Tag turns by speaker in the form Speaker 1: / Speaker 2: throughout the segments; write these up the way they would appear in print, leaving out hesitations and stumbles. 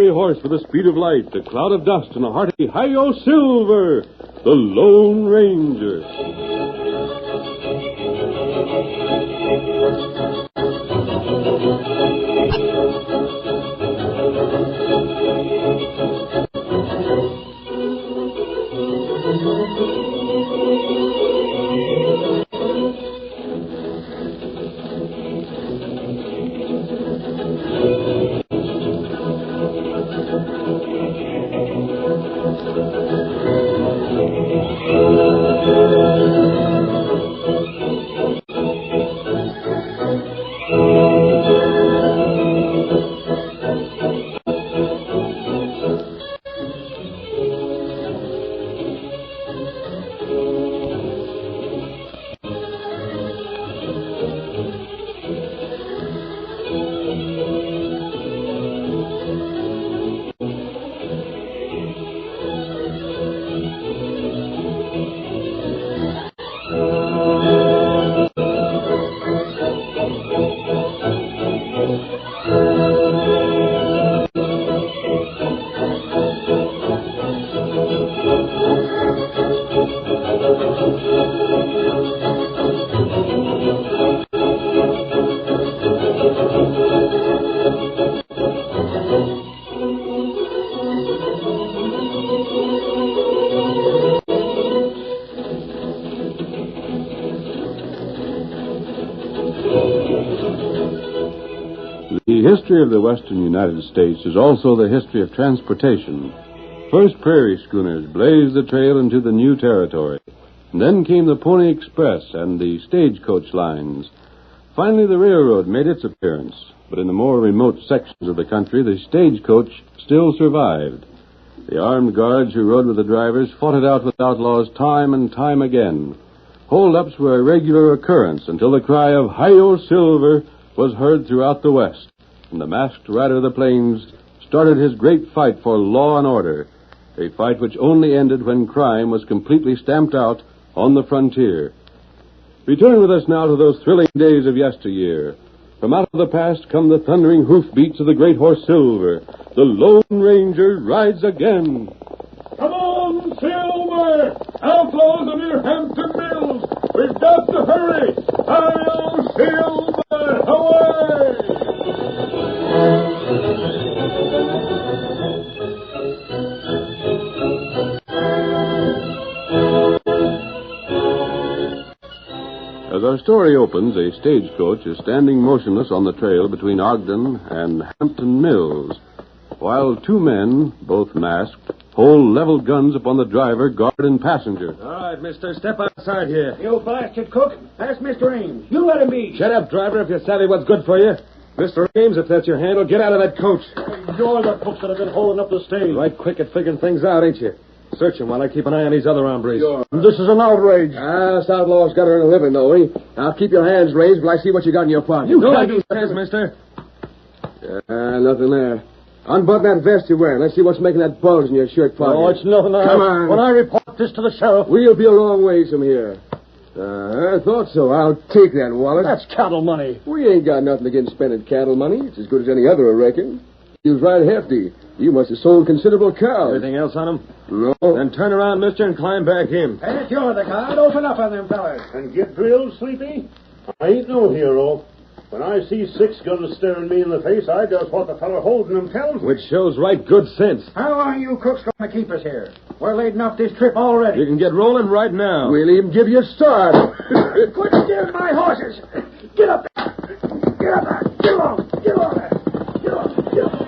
Speaker 1: fiery horse with the speed of light, a cloud of dust, and a hearty Hi-Yo Silver, the Lone Ranger. The history of the western United States is also the history of transportation. First, prairie schooners blazed the trail into the new territory. And then came the Pony Express and the stagecoach lines. Finally, the railroad made its appearance. But in the more remote sections of the country, the stagecoach still survived. The armed guards who rode with the drivers fought it out with outlaws time and time again. Hold-ups were a regular occurrence until the cry of Hi-Yo Silver was heard throughout the West, and the masked rider of the plains started his great fight for law and order, a fight which only ended when crime was completely stamped out on the frontier. Return with us now to those thrilling days of yesteryear. From out of the past come the thundering hoofbeats of the great horse Silver. The Lone Ranger rides again. Come on, Silver! Outlaws are near Hampton Mills! We've got to hurry! Hi-Yo Silver! Away! As our story opens, a stagecoach is standing motionless on the trail between Ogden and Hampton Mills, while two men, both masked, hold leveled guns upon the driver, guard, and passenger.
Speaker 2: All right, mister, step outside here.
Speaker 3: You blasted cook. That's Mr. Ames. You let him be.
Speaker 2: Shut up, driver, if you're savvy what's good for you. Mr. Ames, if that's your handle, get out of that coach.
Speaker 3: You're the crooks that have been holding up the stage.
Speaker 2: Right quick at figuring things out, ain't you? Search him while I keep an eye on these other hombres.
Speaker 3: Sure. This is an outrage.
Speaker 2: This outlaw's got to earn a living, though, eh? Now, keep your hands raised while I see what you got in your pocket.
Speaker 3: You can't
Speaker 2: do this, mister. Nothing there. Unbutton that vest you're wearing. Let's see what's making that bulge in your shirt pocket.
Speaker 3: Oh, it's nothing.
Speaker 2: Come on.
Speaker 3: When I report this to the sheriff...
Speaker 2: We'll be a long ways from here. I thought so. I'll take that wallet.
Speaker 3: That's cattle money.
Speaker 2: We ain't got nothing against spending cattle money. It's as good as any other, I reckon. He was right hefty. You must have sold considerable cows.
Speaker 4: Anything else on him?
Speaker 2: No.
Speaker 4: Then turn around, mister, and climb back in.
Speaker 3: Hey, you're the guard. Open up on them fellas.
Speaker 5: And get drilled, Sleepy? I ain't no hero. When I see 6 guns staring me in the face, I does what the feller holding them tells me.
Speaker 4: Which shows right good sense.
Speaker 3: How long are you crooks going to keep us here? We're laden off this trip already.
Speaker 4: You can get rolling right now.
Speaker 2: We'll even give you a start.
Speaker 3: Quit steering my horses. Get up there. Get up there. Get along. Get along there. Get along. Get along.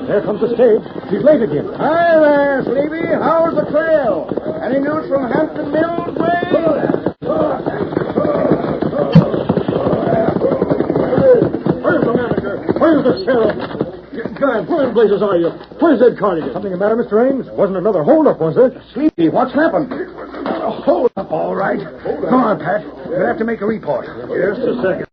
Speaker 5: There comes the stage. She's late again.
Speaker 3: Hi there, Sleepy. How's the trail? Any news from Hampton Mills, way?
Speaker 5: Where's the manager? Where's the sheriff? God, where in blazes are you? Where's Ed Cardigan?
Speaker 3: Something the matter, Mr. Ames? Wasn't another hold-up, was there? Sleepy, what's happened? A hold-up, all right. Come on, Pat. We'll have to make a report.
Speaker 5: Just a second.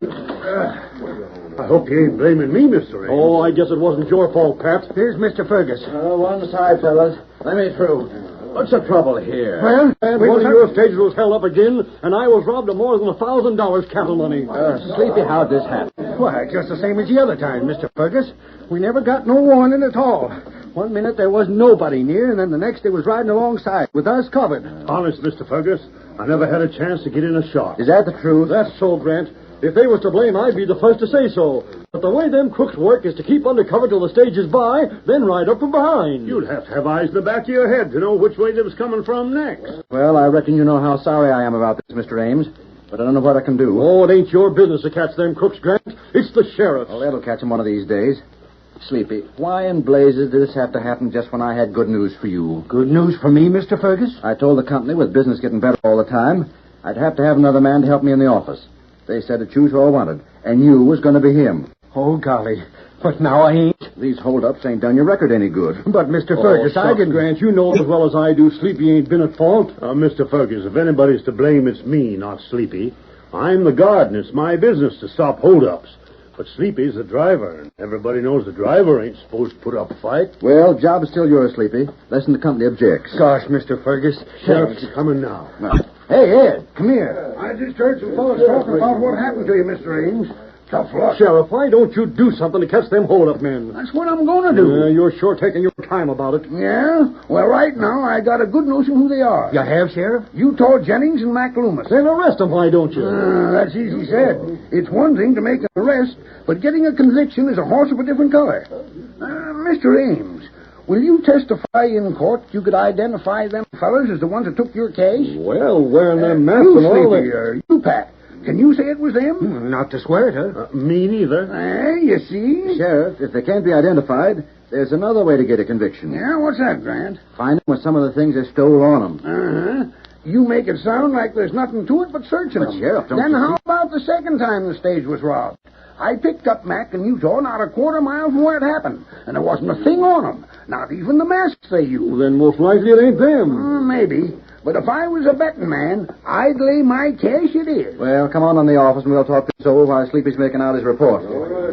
Speaker 5: I hope you ain't blaming me, Mr. Ames.
Speaker 3: Oh, I guess it wasn't your fault, Pat. Here's Mr. Fergus.
Speaker 6: One side, fellas. Let me through.
Speaker 3: What's the trouble here?
Speaker 4: Well, and one of your stages was held up again, and I was robbed of more than $1,000 capital money.
Speaker 3: Sleepy, how'd this happen? Why, just the same as the other time, Mr. Fergus. We never got no warning at all. One minute there was nobody near, and then the next they was riding alongside with us covered.
Speaker 5: Honest, Mr. Fergus, I never had a chance to get in a shot.
Speaker 3: Is that the truth?
Speaker 4: That's so, Grant. If they was to blame, I'd be the first to say so. But the way them crooks work is to keep undercover till the stage is by, then ride up from behind.
Speaker 5: You'd have to have eyes in the back of your head to know which way they was coming from next.
Speaker 3: Well, I reckon you know how sorry I am about this, Mr. Ames. But I don't know what I can do.
Speaker 4: Oh, it ain't your business to catch them crooks, Grant. It's the sheriff's.
Speaker 3: Well, that'll catch him one of these days. Sleepy, why in blazes did this have to happen just when I had good news for you? Good news for me, Mr. Fergus? I told the company, with business getting better all the time, I'd have to have another man to help me in the office. They said to choose who I wanted, and you was going to be him. Oh, golly. But now I ain't. These holdups ain't done your record any good. But, Mr. Fergus, I didn't...
Speaker 4: Grant, you know as well as I do Sleepy ain't been at fault.
Speaker 5: Mr. Fergus, if anybody's to blame, it's me, not Sleepy. I'm the guard, and it's my business to stop holdups. But Sleepy's the driver, and everybody knows the driver ain't supposed to put up a fight.
Speaker 3: Well, job is still yours, Sleepy. Listen, the company objects.
Speaker 4: Gosh, Mr. Fergus.
Speaker 5: Sheriff's coming now.
Speaker 3: Hey, Ed, come here.
Speaker 6: I just heard some fellas talking about what happened to you, Mr. Ames. Tough luck.
Speaker 4: Sheriff, why don't you do something to catch them hold-up men?
Speaker 6: That's what I'm going to do.
Speaker 4: You're sure taking your time about it.
Speaker 6: Yeah? Well, right now, I got a good notion who they are.
Speaker 4: You have, Sheriff?
Speaker 6: Utah Jennings and Mac Loomis.
Speaker 4: Then arrest them, why don't you?
Speaker 6: That's easy said. It's one thing to make an arrest, but getting a conviction is a horse of a different color. Mr. Ames, will you testify in court you could identify them fellas as the ones that took your cash?
Speaker 4: Well, wearing them masks
Speaker 6: You,
Speaker 4: and all
Speaker 6: Sleepy,
Speaker 4: that...
Speaker 6: you, Pat. Can you say it was them?
Speaker 4: Not to swear it, huh?
Speaker 5: Me neither.
Speaker 6: You see?
Speaker 3: Sheriff, if they can't be identified, there's another way to get a conviction.
Speaker 6: Yeah, what's that, Grant?
Speaker 3: Find them with some of the things they stole on them.
Speaker 6: You make it sound like there's nothing to it but searching them.
Speaker 3: Sheriff, don't
Speaker 6: Then
Speaker 3: you
Speaker 6: how about the second time the stage was robbed? I picked up Mac in Utah not a quarter mile from where it happened, and there wasn't a thing on them. Not even the masks they used.
Speaker 4: Well, then most likely it ain't them.
Speaker 6: Maybe. But if I was a betting man, I'd lay my cash it is.
Speaker 3: Well, come on in the office and we'll talk this over while Sleepy's making out his report.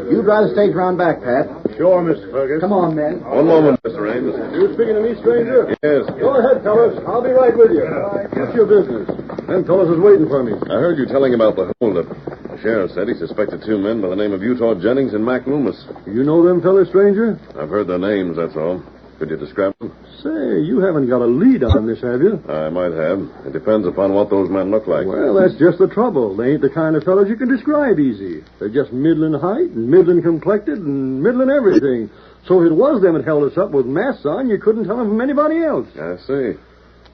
Speaker 3: You drive the stage round back, Pat.
Speaker 5: Sure, Mr. Fergus.
Speaker 3: Come on, men.
Speaker 1: One moment, Mr. Ames.
Speaker 4: You speaking to me, stranger?
Speaker 1: Yes.
Speaker 4: Go ahead, fellas. I'll be right with you. What's your business? Them fellas is waiting for me.
Speaker 1: I heard you telling about the holdup. The sheriff said he suspected two men by the name of Utah Jennings and Mac Loomis.
Speaker 4: You know them fellas, stranger?
Speaker 1: I've heard their names, that's all. Could you describe them?
Speaker 4: Say, you haven't got a lead on this, have you?
Speaker 1: I might have. It depends upon what those men look like.
Speaker 4: Well, that's just the trouble. They ain't the kind of fellas you can describe easy. They're just middling height and middling complected and middling everything. So if it was them that held us up with masks on, you couldn't tell them from anybody else.
Speaker 1: I see.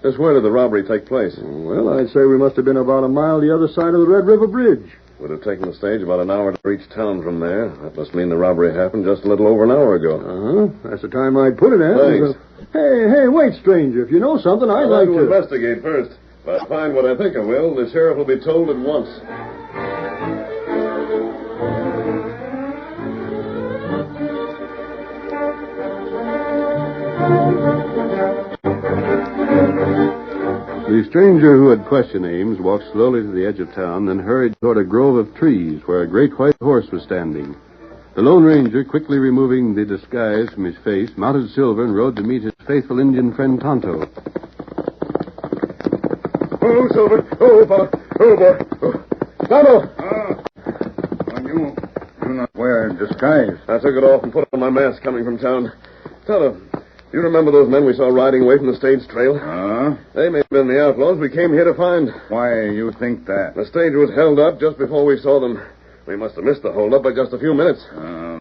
Speaker 1: Just where did the robbery take place?
Speaker 4: Well, I'd say we must have been about a mile the other side of the Red River Bridge.
Speaker 1: Would have taken the stage about an hour to reach town from there. That must mean the robbery happened just a little over an hour ago.
Speaker 4: That's the time I'd put it at.
Speaker 1: Thanks.
Speaker 4: Hey, wait, stranger. If you know something, I'd like to...
Speaker 1: investigate first. If I find what I think I will, the sheriff will be told at once. The stranger who had questioned Ames walked slowly to the edge of town, then hurried toward a grove of trees where a great white horse was standing. The Lone Ranger, quickly removing the disguise from his face, mounted Silver and rode to meet his faithful Indian friend Tonto.
Speaker 2: Oh, Silver. Oh, boy. Oh, boy. Oh. Tonto!
Speaker 6: You not wear a disguise.
Speaker 1: I took it off and put on my mask coming from town. Tonto, you remember those men we saw riding away from the stage trail? They may have been the outlaws we came here to find.
Speaker 6: Why you think that?
Speaker 1: The stage was held up just before we saw them. We must have missed the holdup by just a few minutes.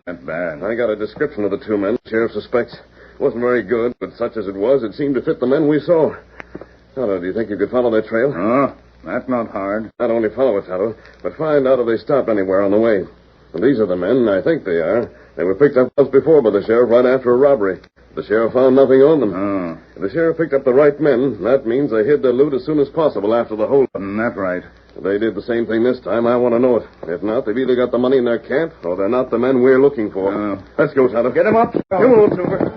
Speaker 6: That's bad.
Speaker 1: I got a description of the two men the sheriff suspects. Wasn't very good, but such as it was, it seemed to fit the men we saw. Tonto, do you think you could follow their trail?
Speaker 6: That's not hard.
Speaker 1: Not only follow it, Tonto, but find out if they stopped anywhere on the way. And these are the men, I think they are. They were picked up once before by the sheriff right after a robbery. The sheriff found nothing on them. If the sheriff picked up the right men, that means they hid their loot as soon as possible after the holdup.
Speaker 6: That's right.
Speaker 1: If they did the same thing this time, I want to know it. If not, they've either got the money in their camp, or they're not the men we're looking for. Let's go, Tonto.
Speaker 6: Get him up.
Speaker 1: Come on, Silver.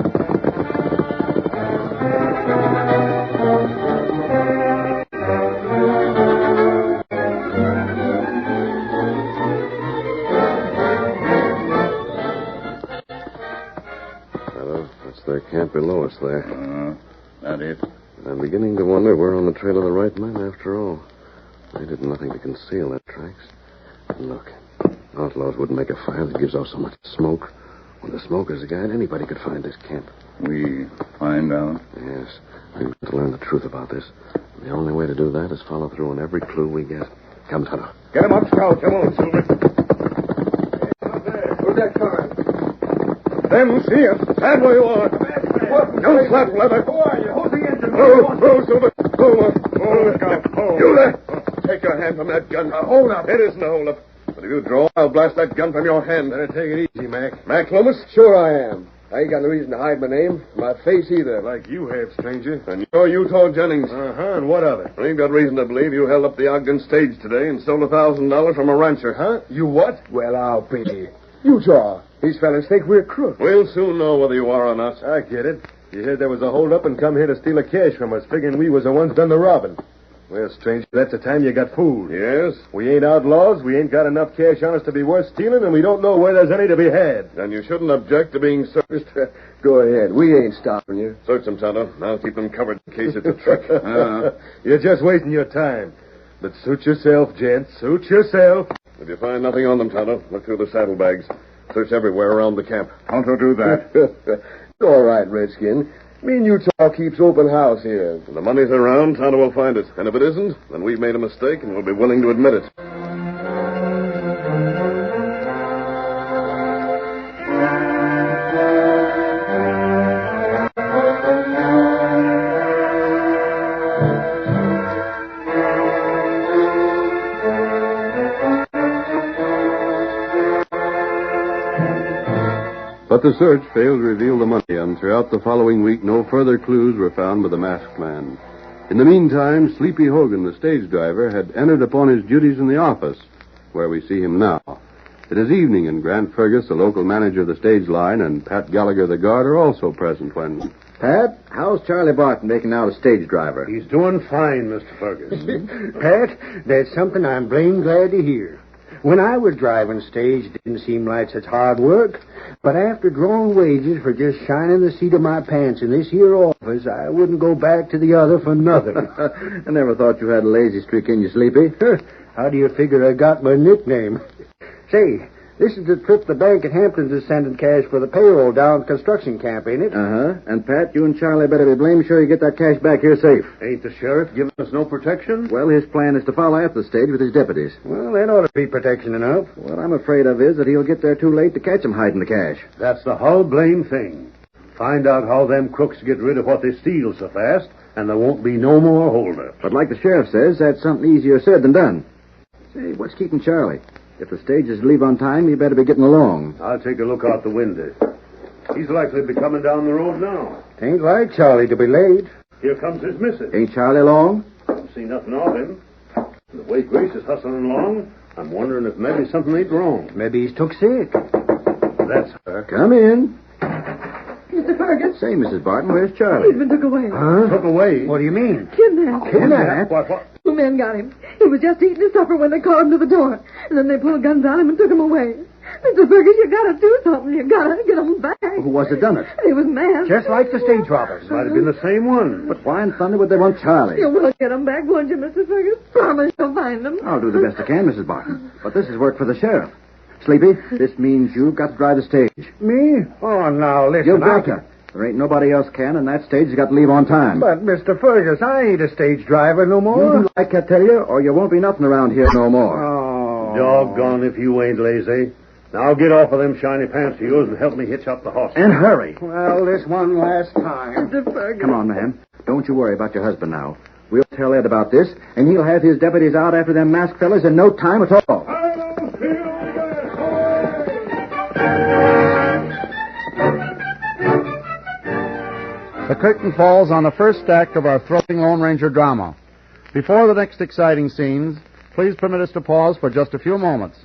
Speaker 1: That's their camp below us there.
Speaker 6: That it.
Speaker 2: I'm beginning to wonder we're on the trail of the right men after all. They did nothing to conceal their tracks. And look, outlaws wouldn't make a fire that gives off so much smoke. When the smoke is a guide, anybody could find this camp.
Speaker 7: We find out?
Speaker 2: Yes. We've got to learn the truth about this. The only way to do that is follow through on every clue we get. Come, Tonto.
Speaker 6: Get him up, Scout. Come on, Silver.
Speaker 2: Who's that coming?
Speaker 6: Them see us. Stand where you are. Don't flap, leather. Who are you? Who's the engine? Oh, Silver. Oh, Scout. You there. Take your hand from that gun. Hold up. It isn't a hold up. But if you draw, I'll blast that gun from your hand.
Speaker 2: Better take it easy, Mac.
Speaker 6: Mac Loomis?
Speaker 2: Sure I am. I ain't got no reason to hide my name, my face either.
Speaker 6: Like you have, stranger. And you're Utah Jennings.
Speaker 2: And what of it?
Speaker 6: I ain't got reason to believe you held up the Ogden stage today and stole $1,000 from a rancher, huh?
Speaker 2: You what?
Speaker 6: Well, I'll be.
Speaker 2: Utah. These fellas think we're crooks.
Speaker 6: We'll soon know whether you are or not.
Speaker 2: I get it. You heard there was a hold-up and come here to steal a cash from us, figuring we was the ones done the robbing. Well, stranger, that's the time you got fooled.
Speaker 6: Yes?
Speaker 2: We ain't outlaws, we ain't got enough cash on us to be worth stealing, and we don't know where there's any to be had.
Speaker 6: Then you shouldn't object to being searched.
Speaker 2: Go ahead. We ain't stopping you.
Speaker 6: Search them, Tonto. I'll keep them covered in case it's a trick.
Speaker 2: You're just wasting your time. But suit yourself, gents. Suit yourself.
Speaker 6: If you find nothing on them, Tonto, look through the saddlebags. Search everywhere around the camp.
Speaker 7: Tonto do that.
Speaker 2: All right, Redskin. Me and Utah keeps open house here.
Speaker 6: When the money's around, Tonto will find it. And if it isn't, then we've made a mistake and we'll be willing to admit it.
Speaker 1: But the search failed to reveal the money, and throughout the following week, no further clues were found by the masked man. In the meantime, Sleepy Hogan, the stage driver, had entered upon his duties in the office, where we see him now. It is evening, and Grant Fergus, the local manager of the stage line, and Pat Gallagher, the guard, are also present when...
Speaker 3: Pat, how's Charlie Barton making out as stage driver?
Speaker 5: He's doing fine, Mr. Fergus.
Speaker 8: Pat, that's something I'm blame glad to hear. When I was driving stage, it didn't seem like such hard work. But after drawing wages for just shining the seat of my pants in this here office, I wouldn't go back to the other for nothing.
Speaker 3: I never thought you had a lazy streak in you, Sleepy.
Speaker 8: How do you figure I got my nickname? Say, this is the trip the bank at Hampton's is sending cash for the payroll down at the construction camp, ain't it?
Speaker 3: Uh-huh. And, Pat, you and Charlie better be blame sure you get that cash back here safe.
Speaker 5: Ain't the sheriff giving us no protection?
Speaker 3: Well, his plan is to follow after the stage with his deputies.
Speaker 8: Well, that ought to be protection enough.
Speaker 3: What I'm afraid of is that he'll get there too late to catch him hiding the cash.
Speaker 5: That's the whole blame thing. Find out how them crooks get rid of what they steal so fast, and there won't be no more holdups.
Speaker 3: But like the sheriff says, that's something easier said than done. Say, what's keeping Charlie? If the stage is to leave on time, you better be getting along.
Speaker 5: I'll take a look out the window. He's likely to be coming down the road now.
Speaker 8: Ain't like Charlie to be late.
Speaker 5: Here comes his missus.
Speaker 3: Ain't Charlie long?
Speaker 5: Don't see nothing of him. The way Grace is hustling along, I'm wondering if maybe something ain't wrong.
Speaker 8: Maybe he's took sick.
Speaker 5: That's her.
Speaker 3: Come in.
Speaker 9: Mr. Fergus.
Speaker 3: Say, Mrs. Barton, where's Charlie?
Speaker 9: He's been took away.
Speaker 8: Huh?
Speaker 5: Took away.
Speaker 8: What do you mean?
Speaker 9: Kidnapped.
Speaker 8: Kidnapped?
Speaker 5: What?
Speaker 9: Two men got him. He was just eating his supper when they called him to the door. And then they pulled guns on him and took him away. Mr. Fergus, you gotta do something. You gotta get him back.
Speaker 3: Who was it done it?
Speaker 9: He was mad.
Speaker 8: Just like the stage robbers.
Speaker 5: Might have been the same one.
Speaker 3: But why in thunder would they want Charlie?
Speaker 9: You will get him back, won't you, Mr. Fergus? Promise you'll find him.
Speaker 3: I'll do the best I can, Mrs. Barton. But this is work for the sheriff. Sleepy, this means you've got to drive the stage.
Speaker 8: Me? Oh, now, listen.
Speaker 3: You've got to. There ain't nobody else can, and that stage has got to leave on time.
Speaker 8: But, Mr. Fergus, I ain't a stage driver no more.
Speaker 3: You do like I tell you, or you won't be nothing around here no more.
Speaker 8: Oh.
Speaker 5: Doggone if you ain't lazy. Now get off of them shiny pants of yours and help me hitch up the horse.
Speaker 3: And hurry.
Speaker 8: Well, this one last time.
Speaker 9: Mr. Fergus.
Speaker 3: Come on, ma'am. Don't you worry about your husband now. We'll tell Ed about this, and he'll have his deputies out after them masked fellas in no time at all.
Speaker 10: The curtain falls on the first act of our thrilling Lone Ranger drama. Before the next exciting scenes, please permit us to pause for just a few moments.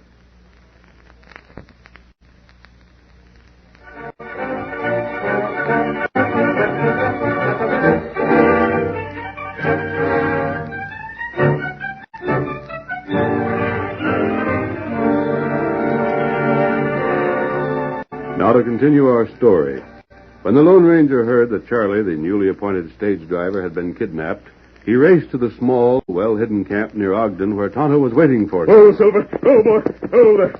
Speaker 1: Now to continue our story. When the Lone Ranger heard that Charlie, the newly appointed stage driver, had been kidnapped, he raced to the small, well-hidden camp near Ogden where Tonto was waiting for him.
Speaker 7: Oh, Silver. Oh, boy. Oh, there.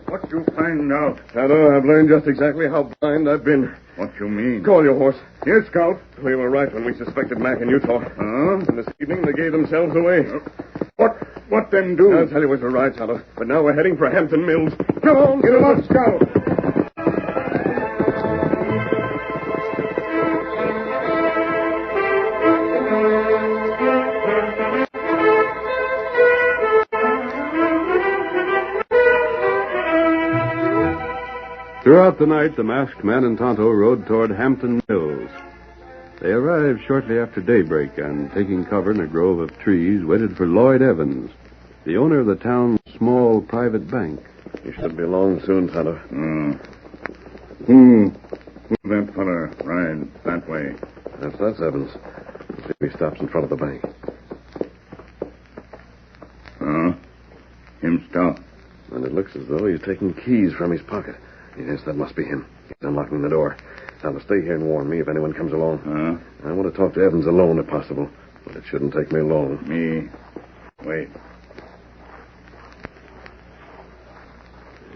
Speaker 7: What you find out? Tonto, I've learned just exactly how blind I've been. What you mean? Call your horse. Here, Scout. We were right when we suspected Mac and Utah. And this evening they gave themselves away. What them do? I'll tell you it was right, Tonto. But now we're heading for Hampton Mills. Come on, get him up, Scout.
Speaker 1: Throughout the night, the masked man and Tonto rode toward Hampton Mills. They arrived shortly after daybreak and, taking cover in a grove of trees, waited for Lloyd Evans, the owner of the town's small private bank.
Speaker 2: He should be along soon, Tonto.
Speaker 7: Who's that fella ride that way?
Speaker 2: That's Evans. Let's see if he stops in front of the bank.
Speaker 7: Him stop.
Speaker 2: And it looks as though he's taking keys from his pocket. Yes, that must be him. He's unlocking the door. Now, stay here and warn me if anyone comes along. I want to talk to Evans alone if possible, but it shouldn't take me long.
Speaker 7: Wait.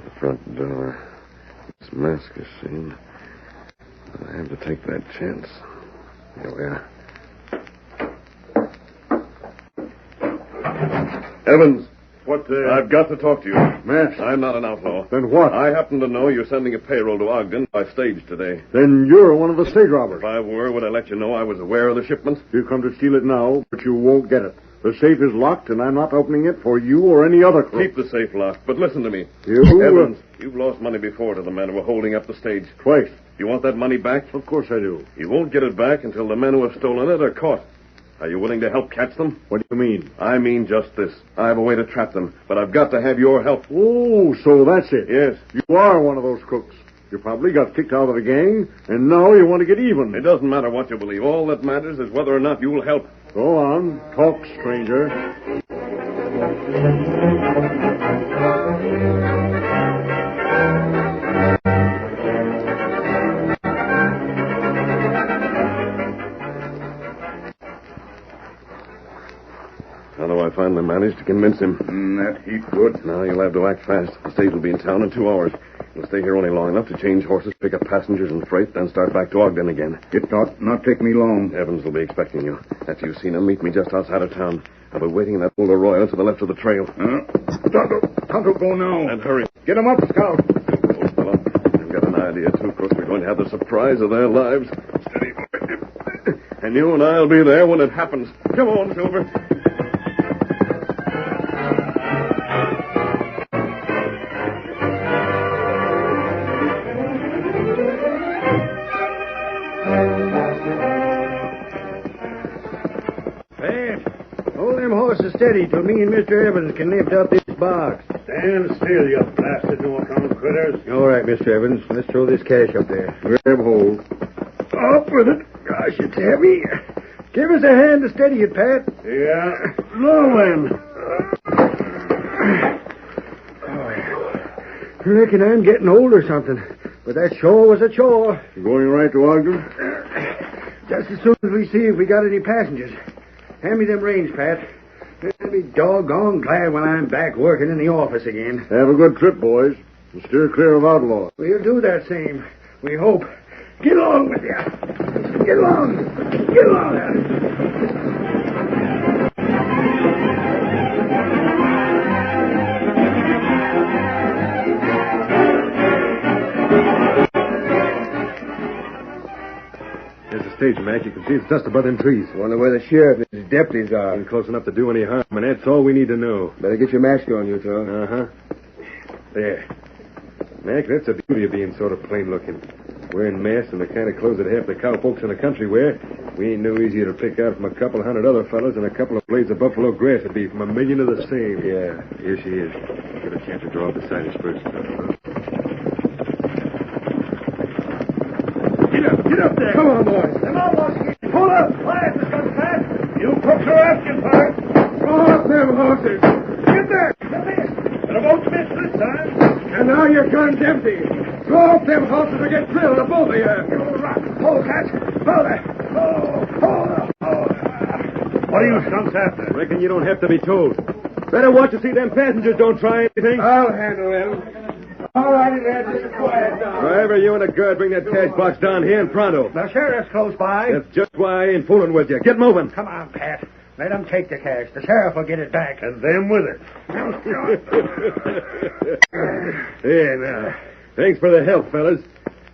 Speaker 2: The front door. This mask is seen. I have to take that chance. Here we are. Evans!
Speaker 5: What,
Speaker 2: I've got to talk to you.
Speaker 5: Mask?
Speaker 2: I'm not an outlaw.
Speaker 5: Then what?
Speaker 2: I happen to know you're sending a payroll to Ogden by stage today.
Speaker 5: Then you're one of the stage robbers.
Speaker 2: If I were, would I let you know I was aware of the shipment?
Speaker 5: You come to steal it now, but you won't get it. The safe is locked, and I'm not opening it for you or any other crook.
Speaker 2: Keep the safe locked, but listen to me.
Speaker 5: You?
Speaker 2: Evans, you've lost money before to the men who were holding up the stage.
Speaker 5: Twice.
Speaker 2: You want that money back?
Speaker 5: Of course I do.
Speaker 2: You won't get it back until the men who have stolen it are caught. Are you willing to help catch them?
Speaker 5: What do you mean?
Speaker 2: I mean just this. I have a way to trap them, but I've got to have your help.
Speaker 5: Oh, so that's it.
Speaker 2: Yes.
Speaker 5: You are one of those crooks. You probably got kicked out of the gang, and now you want to get even.
Speaker 2: It doesn't matter what you believe. All that matters is whether or not you'll help.
Speaker 5: Go on. Talk, stranger.
Speaker 2: How do I finally manage to convince him?
Speaker 7: That heap good.
Speaker 2: Now you'll have to act fast. The stage will be in town in 2 hours. You'll stay here only long enough to change horses, pick up passengers and freight, then start back to Ogden again.
Speaker 7: It not take me long.
Speaker 2: Evans will be expecting you. After you've seen him, meet me just outside of town. I'll be waiting in that old Arroyo to the left of the trail.
Speaker 7: Tonto, go now.
Speaker 2: And hurry.
Speaker 7: Get him up, Scout.
Speaker 2: Old fellow, I've got an idea, too. Of course, we're going to have the surprise of their lives. Steady, boy. And you and I'll be there when it happens. Come on, Silver.
Speaker 8: Steady till me and Mr. Evans can lift up this box.
Speaker 5: Stand still, you blasted no-account critters.
Speaker 8: All right, Mr. Evans. Let's throw this cash up there.
Speaker 5: Grab hold.
Speaker 8: Up with it. Gosh, it's heavy. Give us a hand to steady it, Pat.
Speaker 5: Yeah. Now then.
Speaker 8: I reckon I'm getting old or something. But that sure was a chore.
Speaker 5: You going right to Ogden?
Speaker 8: Just as soon as we see if we got any passengers. Hand me them reins, Pat. I'll be doggone glad when I'm back working in the office again.
Speaker 5: Have a good trip, boys. And steer clear of outlaws.
Speaker 8: We'll do that same. We hope. Get along with you. Get along. Get along.
Speaker 4: There's a stage, Mac. You can see it's just above them trees.
Speaker 8: Wonder where the sheriff and his deputies are.
Speaker 4: Ain't close enough to do any harm, and that's all we need to know.
Speaker 8: Better get your mask on, Utah.
Speaker 4: Uh-huh. There. Mac, that's the beauty of being sort of plain-looking. Wearing masks and the kind of clothes that half the cowpokes in the country wear, we ain't no easier to pick out from a couple hundred other fellas than a couple of blades of buffalo grass would be from a million of the same.
Speaker 8: Yeah.
Speaker 4: Here she is. Give her a chance to draw up beside us first.
Speaker 5: Get up there.
Speaker 8: Come on, boys.
Speaker 5: Come on, boys. Pull up. Quiet, the gun, Pat. You crooks are asking for it.
Speaker 8: Draw up them horses.
Speaker 5: Get there. Get there. And I won't miss this time.
Speaker 8: And now your gun's empty.
Speaker 4: Go off them horses or get drilled, the both of you.
Speaker 6: Hold, Catch. Hold it.
Speaker 5: What are you skunks after?
Speaker 4: Reckon you don't have to be told. Better watch to see them passengers don't try anything.
Speaker 6: I'll handle them. All righty, lads. Just quiet down.
Speaker 4: Driver, you and the guard bring that cash box down here in pronto.
Speaker 8: The sheriff's close by.
Speaker 4: That's just why I ain't fooling with you. Get moving.
Speaker 8: Come on, Pat. Let him take the cash. The sheriff will get it back.
Speaker 5: And them with it.
Speaker 4: Here, now. Thanks for the help, fellas.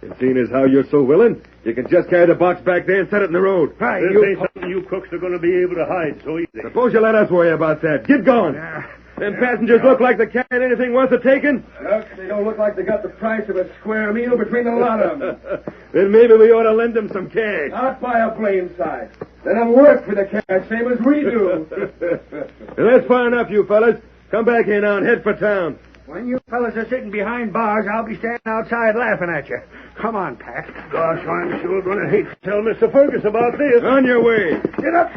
Speaker 4: And seeing as how you're so willing, you can just carry the box back there and set it in the road.
Speaker 5: Right, this ain't something you cooks are going to be able to hide so easy.
Speaker 4: Suppose you let us worry about that. Get going. Them passengers look like they carried anything worth the taking.
Speaker 6: Look, they don't look like they got the price of a square meal between the lot of them.
Speaker 4: Then maybe we ought to lend them some cash.
Speaker 6: Not by a blame sight. Let them work for the cash, same as we do.
Speaker 4: That's far enough, you fellas. Come back here now and head for town.
Speaker 8: When you fellas are sitting behind bars, I'll be standing outside laughing at you. Come on, Pat.
Speaker 5: Gosh, I'm sure going to hate to tell Mr. Fergus about this.
Speaker 4: On your way.
Speaker 6: Get up.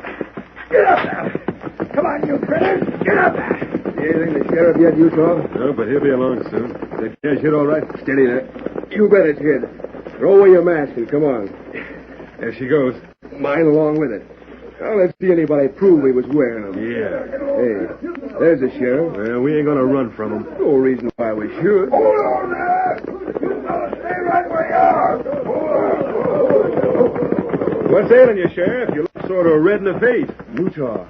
Speaker 6: Get up now. Come on, you critters. Get up.
Speaker 4: Anything the sheriff yet, Utah? No, but he'll be along soon. That cash hit all right? Steady there.
Speaker 6: You bet it's hid. Throw away your mask and come on.
Speaker 4: There she goes.
Speaker 6: Mine along with it. Now, let's see anybody prove we was wearing them.
Speaker 4: Yeah.
Speaker 6: Hey, there's the sheriff.
Speaker 4: Well, we ain't gonna run from him.
Speaker 6: No reason why we should. Hold on there! You fellas stay right where you are.
Speaker 4: What's ailing you, Sheriff? You look sort of red in the face.
Speaker 6: Utah,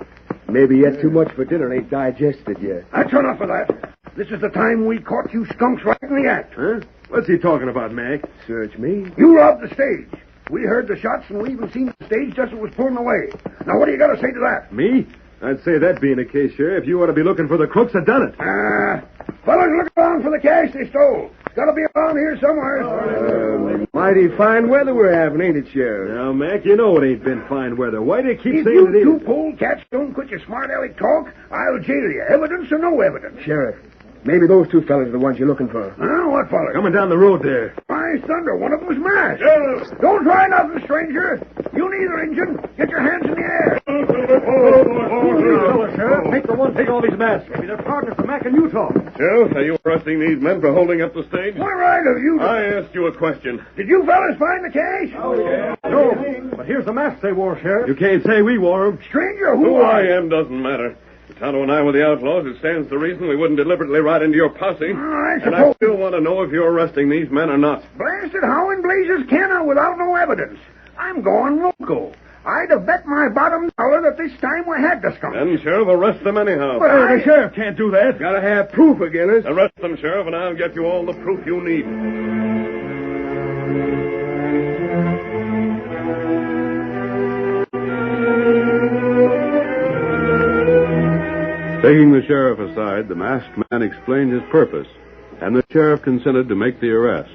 Speaker 6: maybe you had too much for dinner and ain't digested yet.
Speaker 5: That's enough of that. This is the time we caught you skunks right in the act.
Speaker 4: Huh? What's he talking about, Mac?
Speaker 6: Search me.
Speaker 5: You robbed the stage. We heard the shots, and we even seen the stage just as it was pulling away. Now, what do you got to say to that?
Speaker 4: Me? I'd say that being the case, Sheriff, you ought to be looking for the crooks that done it.
Speaker 5: Fellas, look around for the cash they stole. It's got to be around here somewhere.
Speaker 6: Mighty fine weather we're having, ain't it, Sheriff?
Speaker 4: Now, Mac, you know it ain't been fine weather. Why do you keep
Speaker 5: If
Speaker 4: saying
Speaker 5: you
Speaker 4: it is?
Speaker 5: two polecats don't quit your smart-aleck talk, I'll jail you. Evidence or no evidence.
Speaker 6: Sheriff, maybe those two fellas are the ones you're looking for.
Speaker 5: Huh? What fellas?
Speaker 4: Coming down the road there.
Speaker 5: By thunder, one of them's masked. Don't try nothing, stranger. You neither, Injun. Get your hands in the air.
Speaker 4: Sheriff, take all these masks. Maybe they're partners for Mac and Utah.
Speaker 7: Sheriff, are you arresting these men for holding up the stage?
Speaker 5: What right have you?
Speaker 7: I asked you a question.
Speaker 5: Did you fellas find the cash?
Speaker 4: No, but here's the masks they wore, Sheriff. You can't say we wore them.
Speaker 5: Stranger,
Speaker 7: Who I am doesn't matter. If Tonto and I were the outlaws, it stands to reason we wouldn't deliberately ride into your posse.
Speaker 5: I
Speaker 7: And I
Speaker 5: suppose.
Speaker 7: still want to know if you're arresting these men or not.
Speaker 5: Blasted, how in blazes can I without no evidence? I'm going loco. I'd have bet my bottom dollar that this time we had the skunk.
Speaker 7: Then, Sheriff, arrest them anyhow.
Speaker 5: But
Speaker 4: The sheriff can't do that.
Speaker 6: Gotta have proof again us.
Speaker 7: Arrest them, Sheriff, and I'll get you all the proof you need.
Speaker 1: Taking the sheriff aside, the masked man explained his purpose, and the sheriff consented to make the arrest.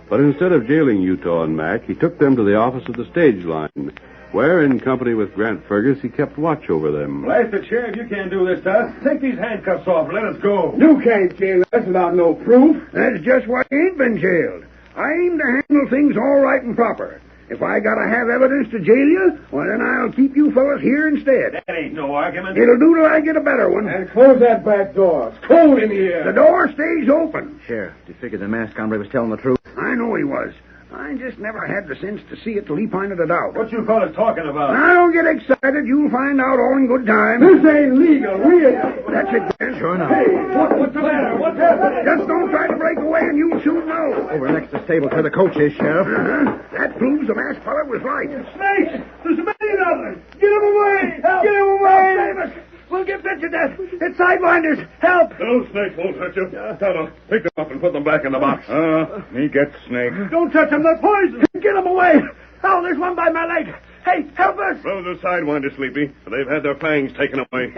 Speaker 1: But instead of jailing Utah and Mac, he took them to the office of the stage line, where, in company with Grant Fergus, he kept watch over them.
Speaker 4: Blasted, Sheriff, you can't do this to us. Take these handcuffs off and let us go.
Speaker 6: You can't jail us without no proof.
Speaker 5: That's just why he ain't been jailed. I aim to handle things all right and proper. If I gotta have evidence to jail you, well, then I'll keep you fellas here instead.
Speaker 4: That ain't no argument.
Speaker 5: It'll do till I get a better one.
Speaker 6: And close that back door. It's cold in here.
Speaker 5: The door stays open.
Speaker 3: Sheriff, do you figure the masked hombre was telling the truth?
Speaker 5: I know he was. I just never had the sense to see it till he pointed it out.
Speaker 4: What you fellas talking about?
Speaker 5: Now, don't get excited. You'll find out all in good time.
Speaker 6: This ain't legal.
Speaker 5: That's it, Ben.
Speaker 3: Sure enough.
Speaker 6: Hey,
Speaker 4: What's the matter? What's happening?
Speaker 5: Just don't try to break away and you'll soon know.
Speaker 3: Over next to the stable where the coach is, Sheriff.
Speaker 5: That proves the masked fella was right.
Speaker 4: Snakes! There's many of them! Get him away! Get him away!
Speaker 5: Davis, we'll get bit to death. It's sidewinders. Help!
Speaker 7: Those snakes won't hurt you. Tonto, pick them up and put them back in the box.
Speaker 5: Me get snake.
Speaker 4: Don't touch him, they're poison!
Speaker 5: Get him away. Oh, there's one by my leg. Hey, help us.
Speaker 7: Those are sidewinders, Sleepy. They've had their fangs taken away.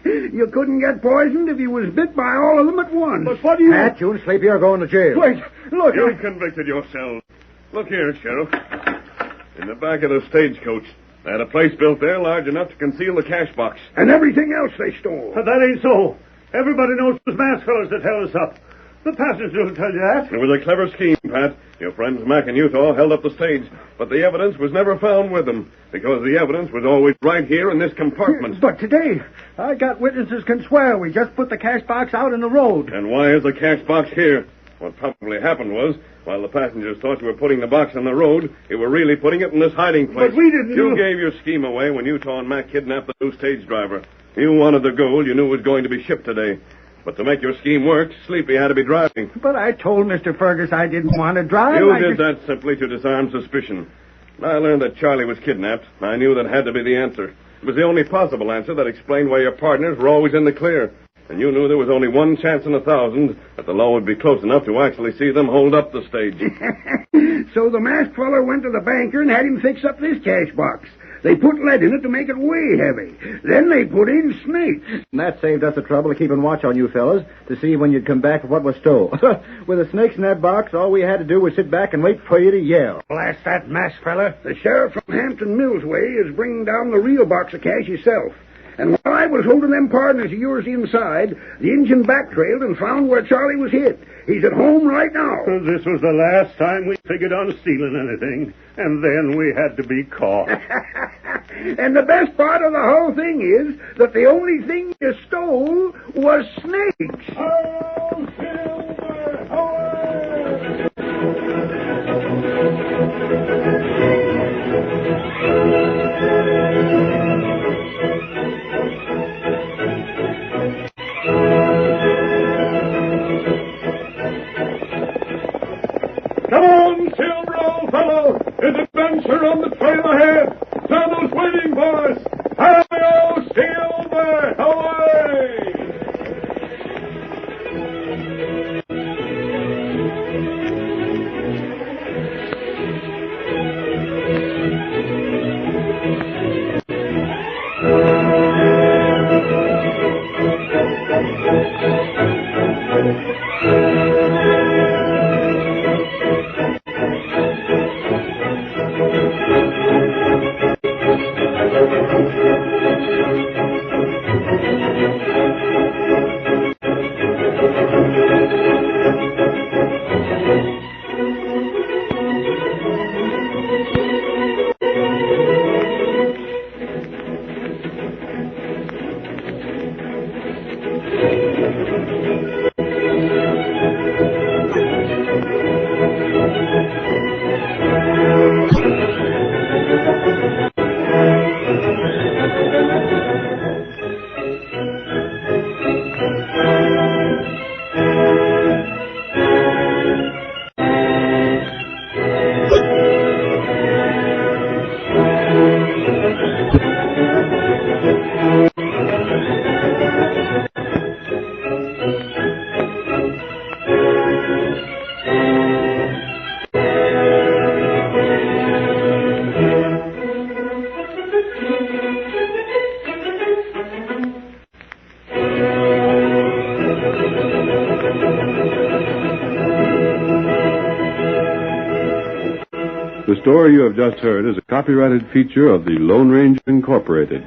Speaker 5: You couldn't get poisoned if you was bit by all of them at once.
Speaker 4: But what do you...
Speaker 3: Pat, you and Sleepy are going to jail.
Speaker 5: Wait, look.
Speaker 7: You've convicted yourselves. Look here, Sheriff. In the back of the stagecoach, they had a place built there large enough to conceal the cash box.
Speaker 5: And everything else they stole. But that ain't so. Everybody knows it was masked fellas that held us up. The passengers will tell you that.
Speaker 7: It was a clever scheme, Pat. Your friends Mac and Utah held up the stage, but the evidence was never found with them, because the evidence was always right here in this compartment.
Speaker 8: But today, I got witnesses can swear we just put the cash box out in the road.
Speaker 7: And why is the cash box here? What probably happened was, while the passengers thought you were putting the box on the road, you were really putting it in this hiding place.
Speaker 6: But we didn't
Speaker 7: You
Speaker 6: know.
Speaker 7: gave your scheme away when Utah and Mac kidnapped the new stage driver. You wanted the gold you knew was going to be shipped today. But to make your scheme work, Sleepy had to be driving.
Speaker 6: But I told Mr. Fergus I didn't want to drive.
Speaker 7: You did that simply to disarm suspicion. When I learned that Charlie was kidnapped, I knew that had to be the answer. It was the only possible answer that explained why your partners were always in the clear. And you knew there was only one chance in 1,000 that the law would be close enough to actually see them hold up the stage.
Speaker 6: So the masked feller went to the banker and had him fix up this cash box. They put lead in it to make it way heavy. Then they put in snakes.
Speaker 3: And that saved us the trouble of keeping watch on you fellas to see when you'd come back with what was stole. With the snakes in that box, all we had to do was sit back and wait for you to yell.
Speaker 6: Blast that masked fella. The sheriff from Hampton Mills way is bringing down the real box of cash himself. And while I was holding them partners of yours inside, the engine backtrailed and found where Charlie was hid. He's at home right now.
Speaker 5: This was the last time we figured on stealing anything, and then we had to be caught.
Speaker 6: And the best part of the whole thing is that the only thing you stole was snakes.
Speaker 5: Oh, Silver!
Speaker 7: Come on, Silver, old fellow! There's adventure on the trail ahead! Tonto's waiting for us! Hi-yo, Silver! Away!
Speaker 1: The story you have just heard is a copyrighted feature of the Lone Ranger Incorporated.